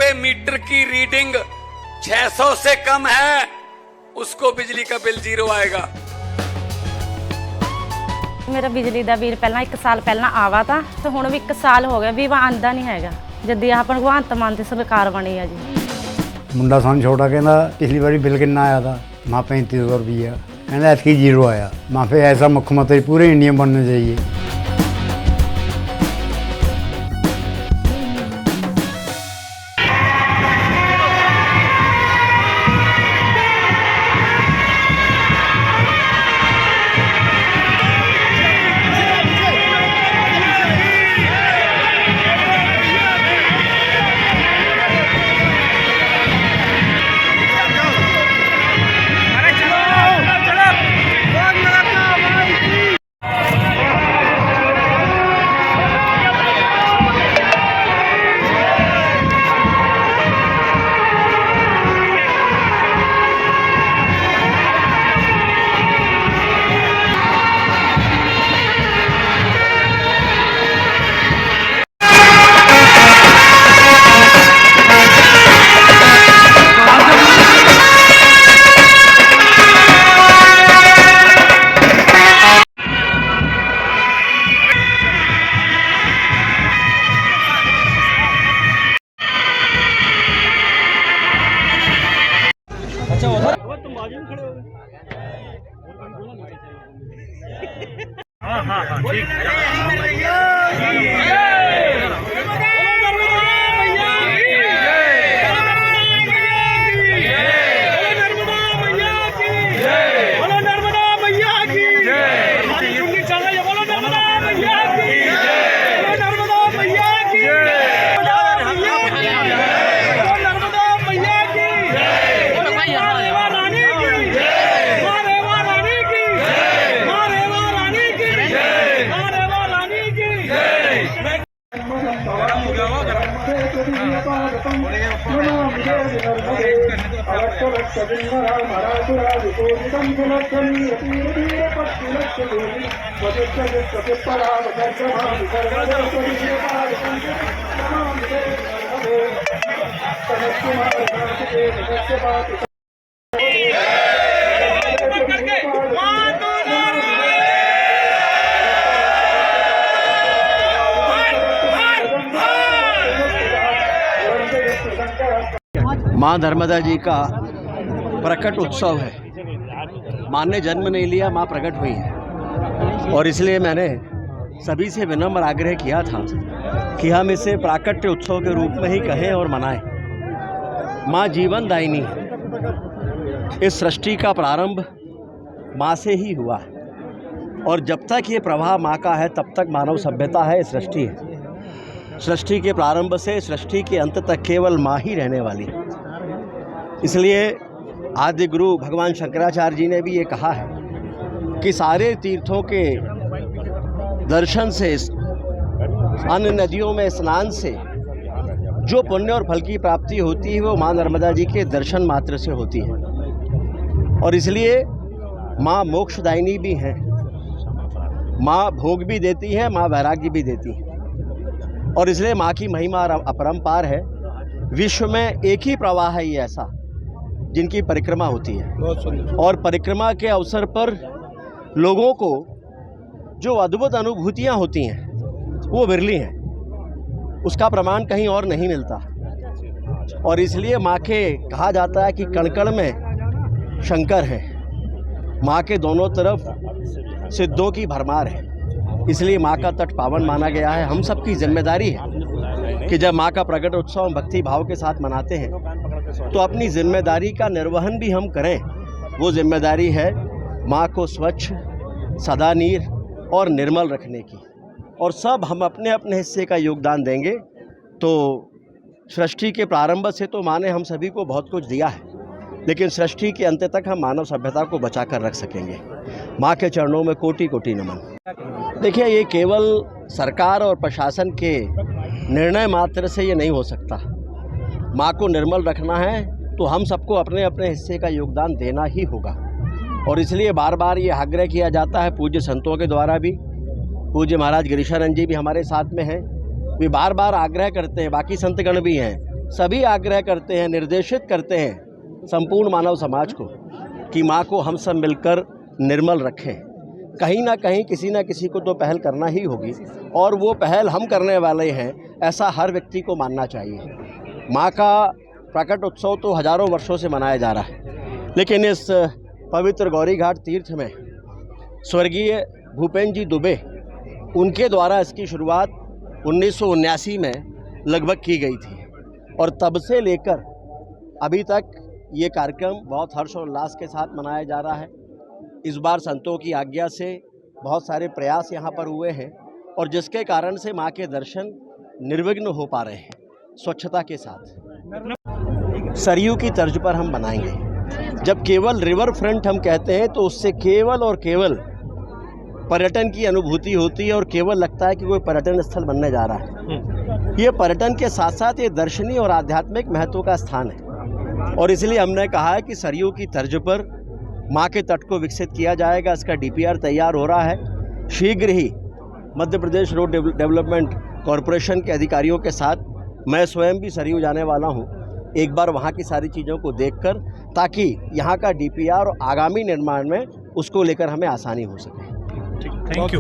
जिसके मीटर की रीडिंग 600 से कम है उसको बिजली का बिल 0 आएगा। मेरा बिजली ਦਾ ਬਿੱਲ ਪਹਿਲਾਂ 1 ਸਾਲ ਪਹਿਲਾਂ ਆਵਾ ਤਾਂ ਤੇ ਹੁਣ ਵੀ 1 ਸਾਲ ਹੋ ਗਿਆ ਵੀ ਆਂਦਾ ਨਹੀਂ ਹੈਗਾ ਜਦ ਆਹ ਭਗਵੰਤ ਮਾਨ ਦੀ ਸਰਕਾਰ ਬਣੀ ਆ ਜੀ। ਮੁੰਡਾ ਸਾਨੂੰ ਛੋਟਾ ਕਹਿੰਦਾ ਪਿਛਲੀ ਵਾਰੀ ਬਿੱਲ ਕਿੰਨਾ ਆਇਆ था माँ 3500 रुपया कहना ऐसी 0 आया। माँ फिर ऐसा मुख्यमंत्री पूरे इंडिया में बनना चाहिए। हाँ ठीक माँ नर्मदा जी का प्रकट उत्सव है। माँ ने जन्म नहीं लिया, माँ प्रकट हुई है और इसलिए मैंने सभी से विनम्र आग्रह किया था कि हम इसे प्राकट्य उत्सव के रूप में ही कहें और मनाएं। माँ जीवन दायिनी है। इस सृष्टि का प्रारंभ माँ से ही हुआ है और जब तक ये प्रवाह माँ का है तब तक मानव सभ्यता है, सृष्टि है। सृष्टि के प्रारंभ से सृष्टि के अंत तक केवल माँ ही रहने वाली है। इसलिए आदि गुरु भगवान शंकराचार्य जी ने भी ये कहा है कि सारे तीर्थों के दर्शन से, अन्य नदियों में स्नान से जो पुण्य और फल की प्राप्ति होती है वो माँ नर्मदा जी के दर्शन मात्र से होती है। और इसलिए माँ मोक्षदायिनी भी हैं, माँ भोग भी देती है, माँ वैराग्य भी देती है और इसलिए माँ की महिमा अपरंपार है। विश्व में एक ही प्रवाह है ये ऐसा जिनकी परिक्रमा होती है और परिक्रमा के अवसर पर लोगों को जो अद्भुत अनुभूतियाँ होती हैं वो विरली हैं। उसका प्रमाण कहीं और नहीं मिलता और इसलिए माँ के कहा जाता है कि कण कण में शंकर हैं। माँ के दोनों तरफ सिद्धों की भरमार है। इसलिए माँ का तट पावन माना गया है। हम सबकी जिम्मेदारी है कि जब माँ का प्रकट उत्सव हम भक्ति भाव के साथ मनाते हैं तो अपनी जिम्मेदारी का निर्वहन भी हम करें। वो जिम्मेदारी है माँ को स्वच्छ, सदा नीर और निर्मल रखने की और सब हम अपने अपने हिस्से का योगदान देंगे तो सृष्टि के प्रारंभ से तो माँ ने हम सभी को बहुत कुछ दिया है, लेकिन सृष्टि के अंत तक हम मानव सभ्यता को बचा कर रख सकेंगे। माँ के चरणों में कोटि कोटि नमन। देखिए, ये केवल सरकार और प्रशासन के निर्णय मात्र से ये नहीं हो सकता। माँ को निर्मल रखना है तो हम सबको अपने अपने हिस्से का योगदान देना ही होगा और इसलिए बार बार ये आग्रह किया जाता है पूज्य संतों के द्वारा भी। पूज्य महाराज गिरीशानंद जी भी हमारे साथ में हैं, वे बार बार आग्रह करते हैं, बाकी संतगण भी हैं सभी आग्रह करते हैं, निर्देशित करते हैं संपूर्ण मानव समाज को कि माँ को हम सब मिलकर निर्मल रखें। कहीं ना कहीं किसी ना किसी को तो पहल करना ही होगी और वो पहल हम करने वाले हैं, ऐसा हर व्यक्ति को मानना चाहिए। माँ का प्रकट उत्सव तो हजारों वर्षों से मनाया जा रहा है, लेकिन इस पवित्र गौरी घाट तीर्थ में स्वर्गीय भूपेन जी दुबे, उनके द्वारा इसकी शुरुआत 1979 में लगभग की गई थी और तब से लेकर अभी तक ये कार्यक्रम बहुत हर्ष और उल्लास के साथ मनाया जा रहा है। इस बार संतों की आज्ञा से बहुत सारे प्रयास यहाँ पर हुए हैं और जिसके कारण से माँ के दर्शन निर्विघ्न हो पा रहे हैं स्वच्छता के साथ। सरयू की तर्ज पर हम बनाएंगे। जब केवल रिवर फ्रंट हम कहते हैं तो उससे केवल और केवल पर्यटन की अनुभूति होती है और केवल लगता है कि कोई पर्यटन स्थल बनने जा रहा है। ये पर्यटन के साथ साथ ये दर्शनीय और आध्यात्मिक महत्व का स्थान है और इसलिए हमने कहा है कि सरयू की तर्ज पर माँ के तट को विकसित किया जाएगा। इसका डीपीआर तैयार हो रहा है। शीघ्र ही Madhya Pradesh road development corporation के अधिकारियों के साथ मैं स्वयं भी सरयू जाने वाला हूँ, एक बार वहाँ की सारी चीज़ों को देखकर, ताकि यहाँ का डीपीआर और आगामी निर्माण में उसको लेकर हमें आसानी हो सके। Thank you.